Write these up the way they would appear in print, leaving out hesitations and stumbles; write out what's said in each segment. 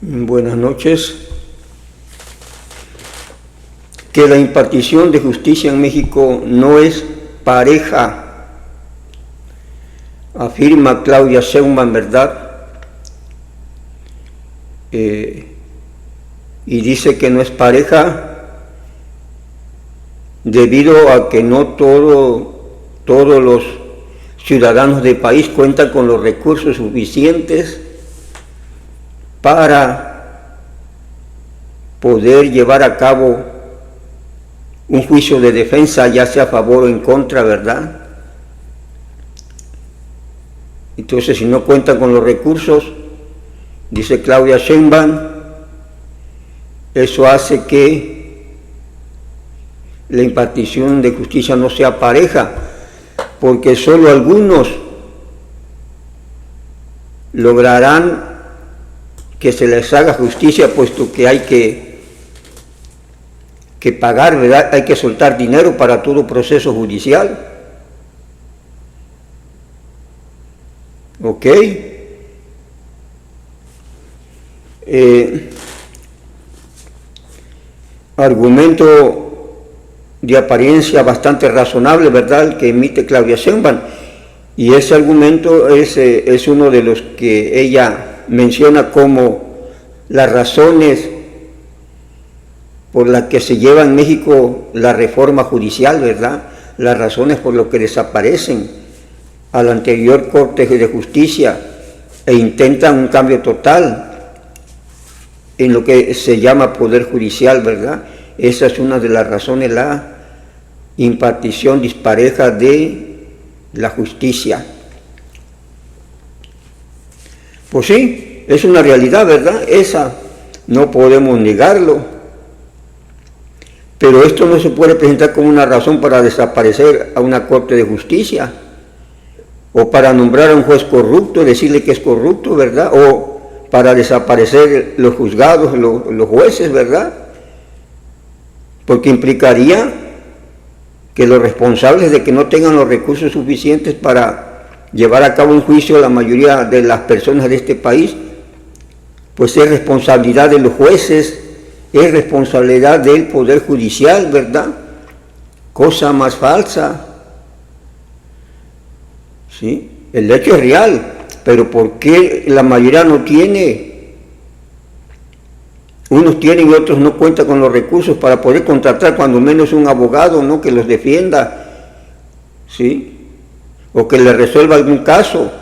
Buenas noches. Que la impartición de justicia en México no es pareja, afirma Claudia Sheinbaum, ¿verdad? Y dice que no es pareja debido a que no todos los ciudadanos del país cuentan con los recursos suficientes para poder llevar a cabo un juicio de defensa, ya sea a favor o en contra, ¿verdad? Entonces, si no cuentan con los recursos, dice Claudia Sheinbaum, eso hace que la impartición de justicia no sea pareja, porque solo algunos lograrán que se les haga justicia, puesto que hay que pagar, ¿verdad? Hay que soltar dinero para todo proceso judicial. ¿Ok? Argumento de apariencia bastante razonable, ¿verdad?, el que emite Claudia Sheinbaum, y ese argumento es uno de los que ella menciona como las razones por las que se lleva en México la reforma judicial, ¿verdad?, las razones por las que desaparecen a la anterior Corte de Justicia e intentan un cambio total en lo que se llama Poder Judicial, ¿verdad? Esa es una de las razones, la impartición dispareja de la justicia. Pues sí, es una realidad, ¿verdad? Esa no podemos negarlo. Pero esto no se puede presentar como una razón para desaparecer a una Corte de Justicia, o para nombrar a un juez corrupto, decirle que es corrupto, ¿verdad? O para desaparecer los juzgados, los jueces, ¿verdad? Porque implicaría que los responsables de que no tengan los recursos suficientes para llevar a cabo un juicio, la mayoría de las personas de este país, pues es responsabilidad de los jueces, es responsabilidad del Poder Judicial, ¿verdad? Cosa más falsa. ¿Sí? El hecho es real, pero ¿por qué la mayoría no tiene? Unos tienen y otros no cuentan con los recursos para poder contratar cuando menos un abogado, ¿no?, que los defienda, ¿sí?, o que le resuelva algún caso,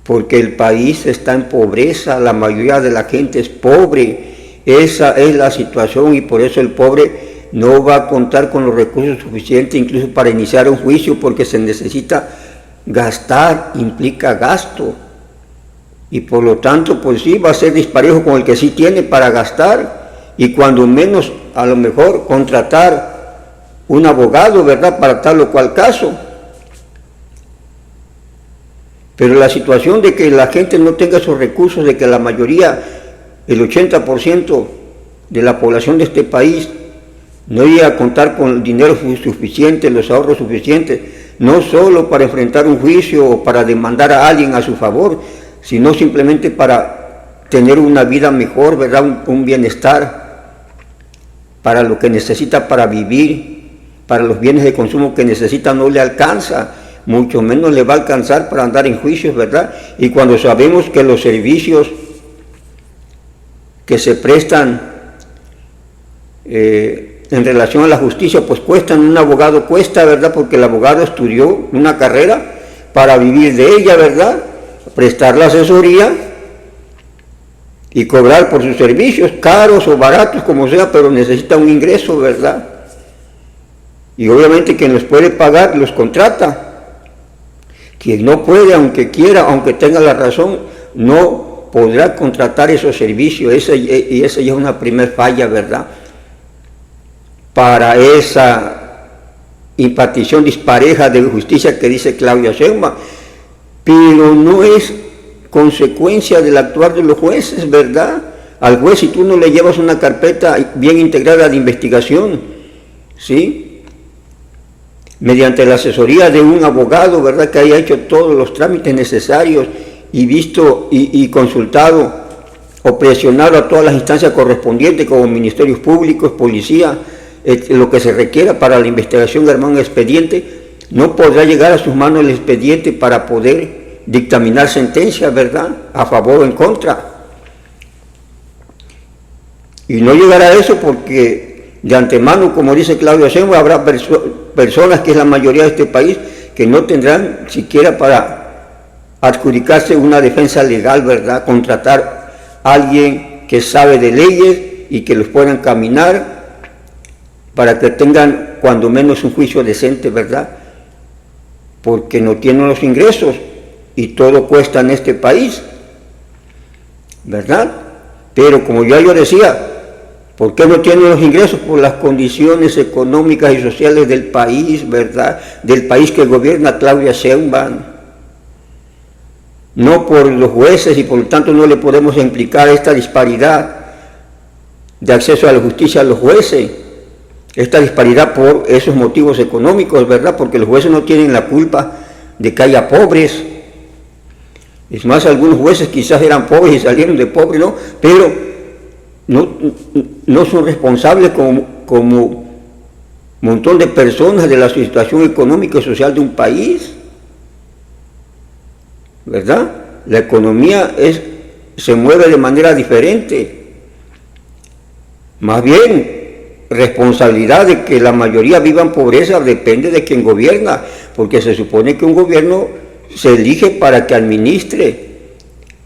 porque el país está en pobreza, la mayoría de la gente es pobre. Esa es la situación, y por eso el pobre no va a contar con los recursos suficientes incluso para iniciar un juicio, porque se necesita gastar, implica gasto, y por lo tanto pues sí va a ser disparejo con el que sí tiene para gastar, y cuando menos a lo mejor contratar un abogado, ¿verdad?, para tal o cual caso. Pero la situación de que la gente no tenga esos recursos, de que la mayoría, el 80% de la población de este país no llega a contar con el dinero suficiente, los ahorros suficientes, no solo para enfrentar un juicio o para demandar a alguien a su favor, sino simplemente para tener una vida mejor, ¿verdad?, un bienestar, para lo que necesita para vivir, para los bienes de consumo que necesita, no le alcanza, mucho menos le va a alcanzar para andar en juicios, ¿verdad? Y cuando sabemos que los servicios que se prestan en relación a la justicia, pues cuestan, un abogado cuesta, ¿verdad?, porque el abogado estudió una carrera para vivir de ella, ¿verdad?, prestar la asesoría y cobrar por sus servicios, caros o baratos, como sea, pero necesita un ingreso, ¿verdad? Y obviamente quien los puede pagar, los contrata. Quien no puede, aunque quiera, aunque tenga la razón, no podrá contratar esos servicios, y esa ya es una primer falla, ¿verdad?, para esa impartición dispareja de justicia que dice Claudia Sheinbaum. Pero no es consecuencia del actuar de los jueces, ¿verdad? Al juez, si tú no le llevas una carpeta bien integrada de investigación, ¿sí?, mediante la asesoría de un abogado, ¿verdad?, que haya hecho todos los trámites necesarios y visto y consultado o presionar a todas las instancias correspondientes como ministerios públicos, policía, lo que se requiera para la investigación de armar un expediente, no podrá llegar a sus manos el expediente para poder dictaminar sentencias, ¿verdad?, a favor o en contra. Y no llegará a eso porque de antemano, como dice Claudia Sheinbaum, habrá personas, que es la mayoría de este país, que no tendrán siquiera para adjudicarse una defensa legal, ¿verdad?, contratar a alguien que sabe de leyes y que los puedan caminar para que tengan cuando menos un juicio decente, ¿verdad?, porque no tienen los ingresos y todo cuesta en este país, ¿verdad? Pero como ya yo decía, ¿por qué no tienen los ingresos? Por las condiciones económicas y sociales del país, ¿verdad?, del país que gobierna Claudia Sheinbaum, no por los jueces, y por lo tanto no le podemos implicar esta disparidad de acceso a la justicia a los jueces, esta disparidad por esos motivos económicos, ¿verdad?, porque los jueces no tienen la culpa de que haya pobres. Es más, algunos jueces quizás eran pobres y salieron de pobres, ¿no?, pero no son responsables como un montón de personas de la situación económica y social de un país, ¿verdad? La economía se mueve de manera diferente. Más bien, responsabilidad de que la mayoría viva en pobreza depende de quien gobierna, porque se supone que un gobierno se elige para que administre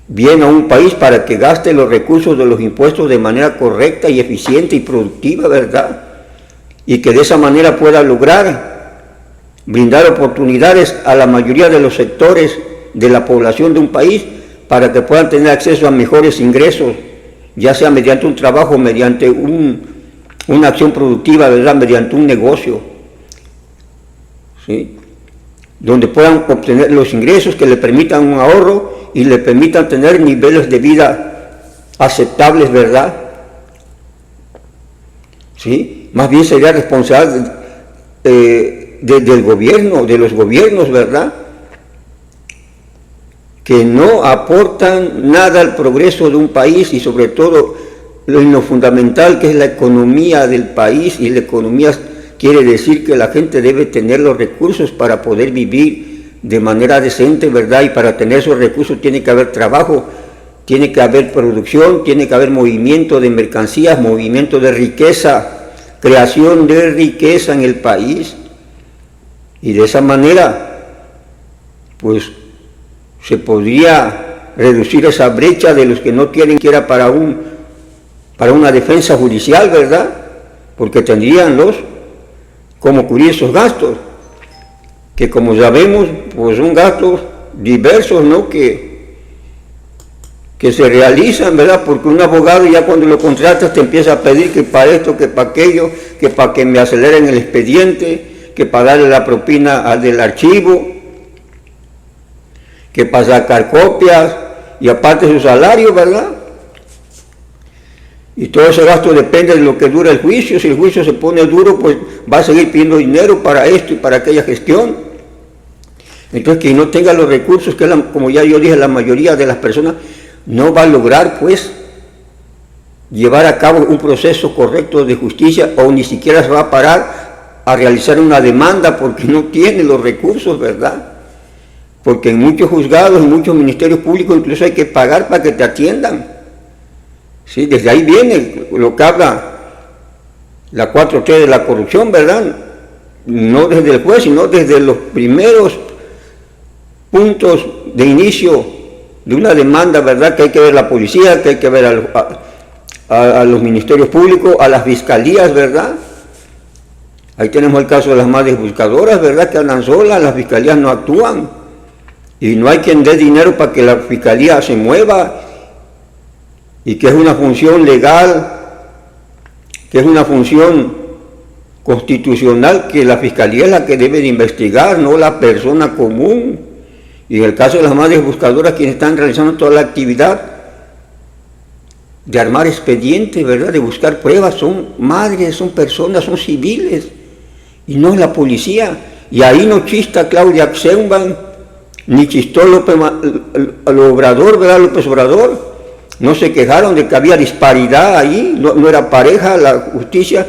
bien a un país, para que gaste los recursos de los impuestos de manera correcta y eficiente y productiva, ¿verdad? Y que de esa manera pueda lograr brindar oportunidades a la mayoría de los sectores de la población de un país para que puedan tener acceso a mejores ingresos, ya sea mediante un trabajo, mediante una acción productiva, ¿verdad?, mediante un negocio, ¿sí?, donde puedan obtener los ingresos que le permitan un ahorro y le permitan tener niveles de vida aceptables, ¿verdad? ¿Sí? Más bien sería responsable del gobierno, de los gobiernos, ¿verdad?, que no aportan nada al progreso de un país y sobre todo en lo fundamental que es la economía del país, y la economía quiere decir que la gente debe tener los recursos para poder vivir de manera decente, ¿verdad? Y para tener esos recursos tiene que haber trabajo, tiene que haber producción, tiene que haber movimiento de mercancías, movimiento de riqueza, creación de riqueza en el país. Y de esa manera, pues, se podría reducir esa brecha de los que no tienen que era para una defensa judicial, ¿verdad? Porque tendrían cómo cubrir esos gastos, que como sabemos, pues son gastos diversos, ¿no?, que se realizan, ¿verdad?, porque un abogado ya cuando lo contratas te empieza a pedir que para esto, que para aquello, que para que me aceleren el expediente, que para darle la propina al del archivo, que para sacar copias, y aparte su salario, ¿verdad? Y todo ese gasto depende de lo que dura el juicio. Si el juicio se pone duro, pues va a seguir pidiendo dinero para esto y para aquella gestión. Entonces, quien no tenga los recursos, que como ya yo dije, la mayoría de las personas no va a lograr, pues, llevar a cabo un proceso correcto de justicia, o ni siquiera se va a parar a realizar una demanda porque no tiene los recursos, ¿verdad? Porque en muchos juzgados, en muchos ministerios públicos, incluso hay que pagar para que te atiendan. Sí, desde ahí viene lo que habla la 4T de la corrupción, ¿verdad? No desde el juez, sino desde los primeros puntos de inicio de una demanda, ¿verdad?, que hay que ver la policía, que hay que ver a los ministerios públicos, a las fiscalías, ¿verdad? Ahí tenemos el caso de las madres buscadoras, ¿verdad?, que andan solas, las fiscalías no actúan, y no hay quien dé dinero para que la fiscalía se mueva, y que es una función legal, que es una función constitucional, que la fiscalía es la que debe de investigar, no la persona común. Y en el caso de las madres buscadoras, quienes están realizando toda la actividad de armar expedientes, ¿verdad?, de buscar pruebas, son madres, son personas, son civiles, y no es la policía. Y ahí no chista Claudia Sheinbaum, ni chistó López Obrador, ¿verdad?, López Obrador, no se quejaron de que había disparidad ahí, no era pareja la justicia,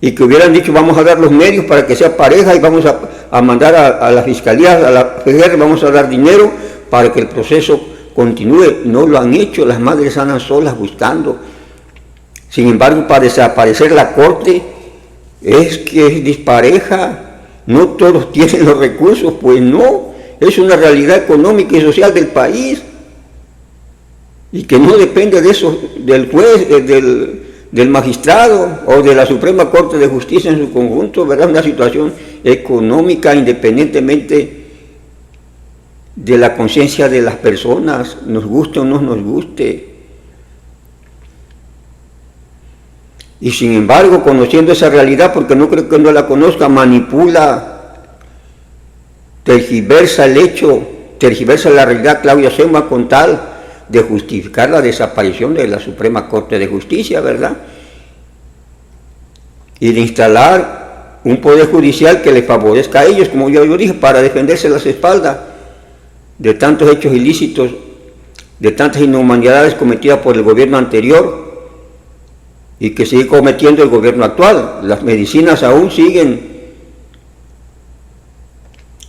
y que hubieran dicho vamos a dar los medios para que sea pareja y vamos a mandar a la fiscalía, a la PGR, vamos a dar dinero para que el proceso continúe. No lo han hecho, las madres andan solas buscando. Sin embargo, para desaparecer la corte es que es dispareja, no todos tienen los recursos, pues no, es una realidad económica y social del país y que no depende de eso, del juez, del magistrado o de la Suprema Corte de Justicia en su conjunto, ¿verdad? Una situación económica independientemente de la conciencia de las personas, nos guste o no nos guste. Y sin embargo, conociendo esa realidad, porque no creo que no la conozca, manipula, tergiversa el hecho, tergiversa la realidad Claudia Sheinbaum con tal de justificar la desaparición de la Suprema Corte de Justicia, ¿verdad? Y de instalar un poder judicial que les favorezca a ellos, como yo dije, para defenderse las espaldas de tantos hechos ilícitos, de tantas inhumanidades cometidas por el gobierno anterior y que sigue cometiendo el gobierno actual. Las medicinas aún siguen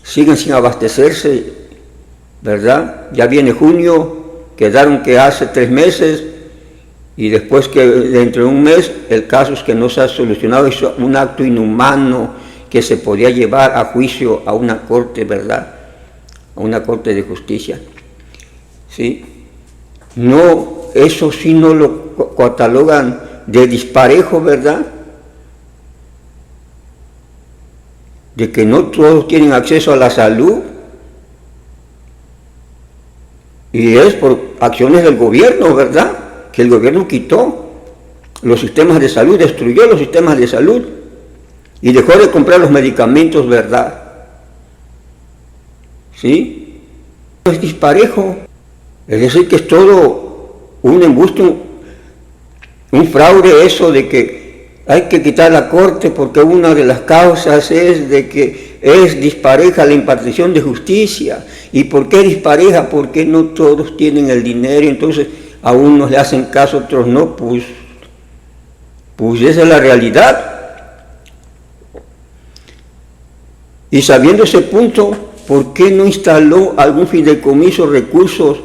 sin abastecerse, ¿verdad? Ya viene junio, quedaron que hace 3 meses y después que dentro de un mes el caso es que no se ha solucionado, es un acto inhumano que se podía llevar a juicio a una corte, ¿verdad? A una corte de justicia. ¿Sí? No, eso sí no lo catalogan de disparejo, ¿verdad? De que no todos tienen acceso a la salud. Y es por acciones del gobierno, ¿verdad? Que el gobierno quitó los sistemas de salud, destruyó los sistemas de salud y dejó de comprar los medicamentos, ¿verdad? ¿Sí? Es disparejo. Es decir, que es todo un embuste, un fraude eso de que hay que quitar la corte porque una de las causas es de que es dispareja la impartición de justicia. ¿Y por qué dispareja? Porque no todos tienen el dinero, entonces a unos le hacen caso, a otros no, pues esa es la realidad. Y sabiendo ese punto, ¿por qué no instaló algún fideicomiso, recursos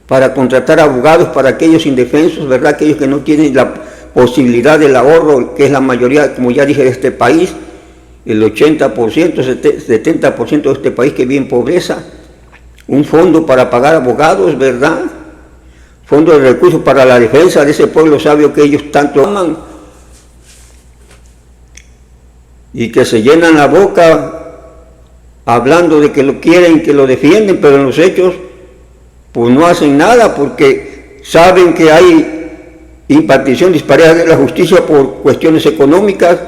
para contratar abogados para aquellos indefensos, ¿verdad? Aquellos que no tienen la posibilidad del ahorro, que es la mayoría, como ya dije, de este país, el 80%, 70% de este país que vive en pobreza. Un fondo para pagar abogados, ¿verdad? Fondo de recursos para la defensa de ese pueblo sabio que ellos tanto aman y que se llenan la boca hablando de que lo quieren, que lo defienden, pero en los hechos pues no hacen nada porque saben que hay impartición dispareja de la justicia por cuestiones económicas,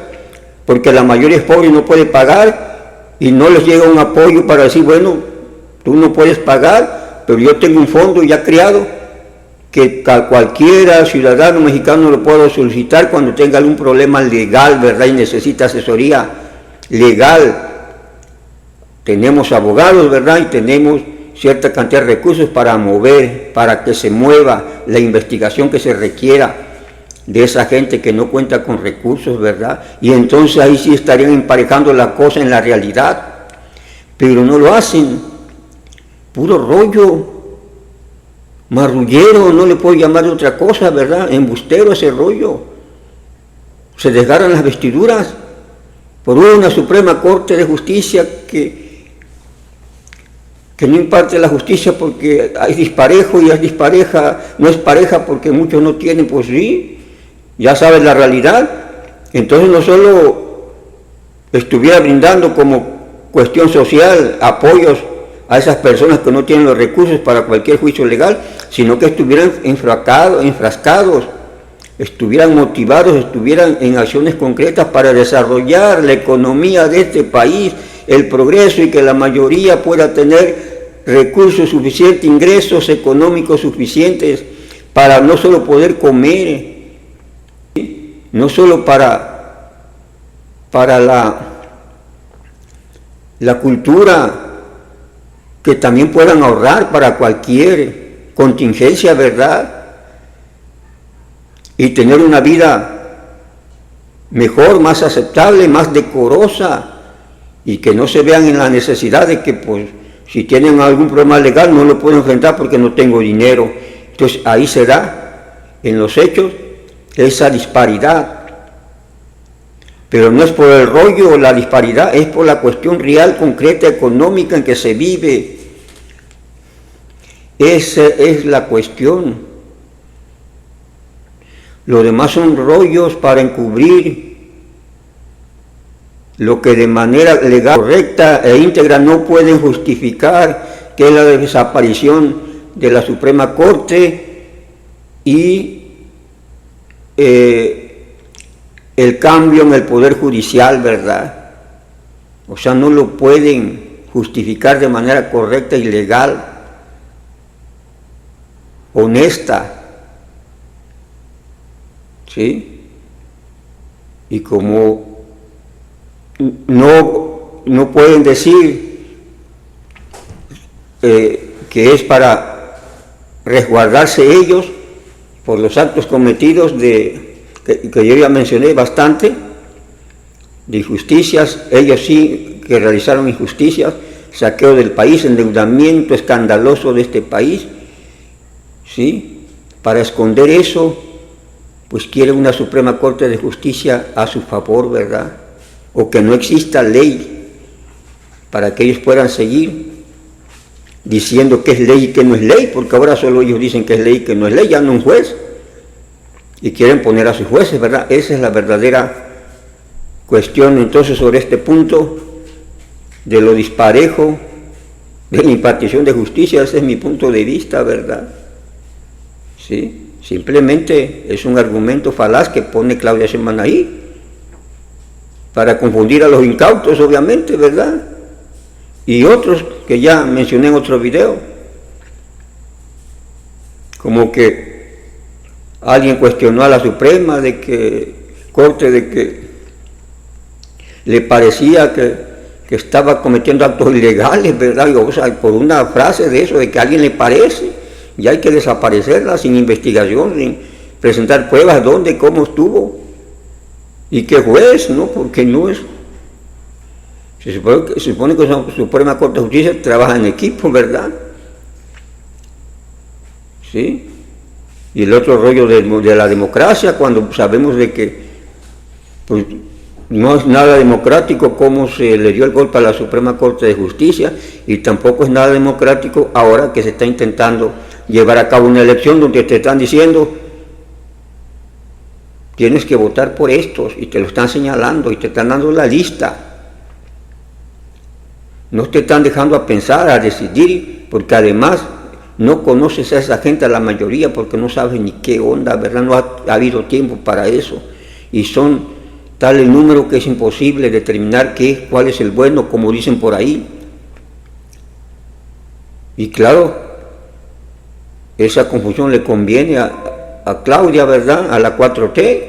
porque la mayoría es pobre y no puede pagar y no les llega un apoyo para decir, bueno, tú no puedes pagar, pero yo tengo un fondo ya creado que cualquiera ciudadano mexicano lo puede solicitar cuando tenga algún problema legal, ¿verdad? Y necesita asesoría legal. Tenemos abogados, ¿verdad? Y tenemos cierta cantidad de recursos para mover, para que se mueva la investigación que se requiera de esa gente que no cuenta con recursos, ¿verdad? Y entonces ahí sí estarían emparejando la cosa en la realidad, pero no lo hacen. Puro rollo, marrullero, no le puedo llamar de otra cosa, ¿verdad? Embustero ese rollo. Se desgarran las vestiduras por una Suprema Corte de Justicia que no imparte la justicia porque hay disparejo y es dispareja, no es pareja porque muchos no tienen, pues sí, ya sabes la realidad. Entonces no solo estuviera brindando como cuestión social apoyos a esas personas que no tienen los recursos para cualquier juicio legal, sino que estuvieran enfrascados, estuvieran motivados, estuvieran en acciones concretas para desarrollar la economía de este país, el progreso y que la mayoría pueda tener recursos suficientes, ingresos económicos suficientes para no solo poder comer, no solo para la cultura, que también puedan ahorrar para cualquier contingencia, ¿verdad? Y tener una vida mejor, más aceptable, más decorosa, y que no se vean en la necesidad de que, pues, si tienen algún problema legal no lo pueden enfrentar porque no tengo dinero. Entonces ahí se da en los hechos esa disparidad. Pero no es por el rollo o la disparidad, es por la cuestión real, concreta, económica en que se vive. Esa es la cuestión. Lo demás son rollos para encubrir lo que de manera legal, correcta e íntegra no pueden justificar, que es la desaparición de la Suprema Corte y el cambio en el Poder Judicial, ¿verdad? O sea, no lo pueden justificar de manera correcta y legal, honesta, ¿sí? Y como no pueden decir que es para resguardarse ellos por los actos cometidos que yo ya mencioné bastante, de injusticias, ellos sí que realizaron injusticias, saqueo del país, endeudamiento escandaloso de este país, ¿sí? Para esconder eso, pues quieren una Suprema Corte de Justicia a su favor, ¿verdad? O que no exista ley para que ellos puedan seguir diciendo que es ley y que no es ley, porque ahora solo ellos dicen que es ley y que no es ley, ya no un juez, y quieren poner a sus jueces, ¿verdad? Esa es la verdadera cuestión entonces sobre este punto de lo disparejo de la impartición de justicia. Ese es mi punto de vista, ¿verdad? ¿Sí? Simplemente es un argumento falaz que pone Claudia Sheinbaum ahí para confundir a los incautos, obviamente, ¿verdad? Y otros que ya mencioné en otro video, como que alguien cuestionó a la Suprema Corte de que le parecía que estaba cometiendo actos ilegales, ¿verdad? O sea, por una frase de eso, de que a alguien le parece, y hay que desaparecerla sin investigación, sin presentar pruebas, dónde, cómo estuvo, y qué juez, ¿no? Porque no es... Se supone que la Suprema Corte de Justicia trabaja en equipo, ¿verdad? ¿Sí? Y el otro rollo de la democracia, cuando sabemos de que pues, no es nada democrático cómo se le dio el golpe a la Suprema Corte de Justicia, y tampoco es nada democrático ahora que se está intentando llevar a cabo una elección donde te están diciendo tienes que votar por estos, y te lo están señalando y te están dando la lista. No te están dejando a pensar, a decidir, porque además no conoces a esa gente, a la mayoría, porque no sabes ni qué onda, ¿verdad? No ha habido tiempo para eso, y son tal el número que es imposible determinar cuál es el bueno, como dicen por ahí. Y claro, esa confusión le conviene a Claudia, ¿verdad? A la 4T,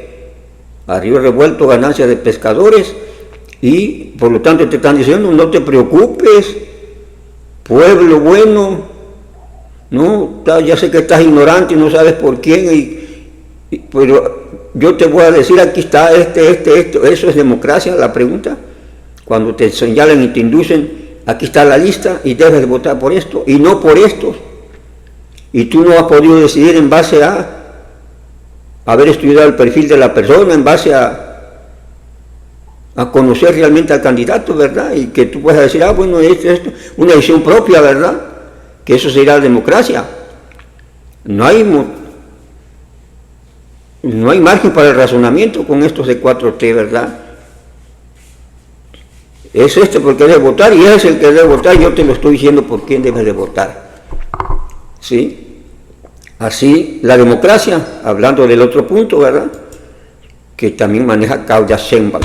a Río Revuelto, ganancias de pescadores, y por lo tanto te están diciendo, no te preocupes, pueblo bueno, no, ya sé que estás ignorante y no sabes por quién, pero yo te voy a decir, aquí está esto. ¿Eso es democracia? La pregunta, cuando te señalan y te inducen, aquí está la lista y debes de votar por esto y no por estos, y tú no has podido decidir en base a haber estudiado el perfil de la persona, en base a conocer realmente al candidato, ¿verdad? Y que tú puedas decir, bueno, esto, una decisión propia, ¿verdad? Que eso será democracia. No hay margen para el razonamiento con estos de 4T, ¿verdad? Es porque debe votar, y es el que debe votar, yo te lo estoy diciendo por quién debes de votar. ¿Sí? Así, la democracia, hablando del otro punto, ¿verdad? Que también maneja Claudia Sheinbaum.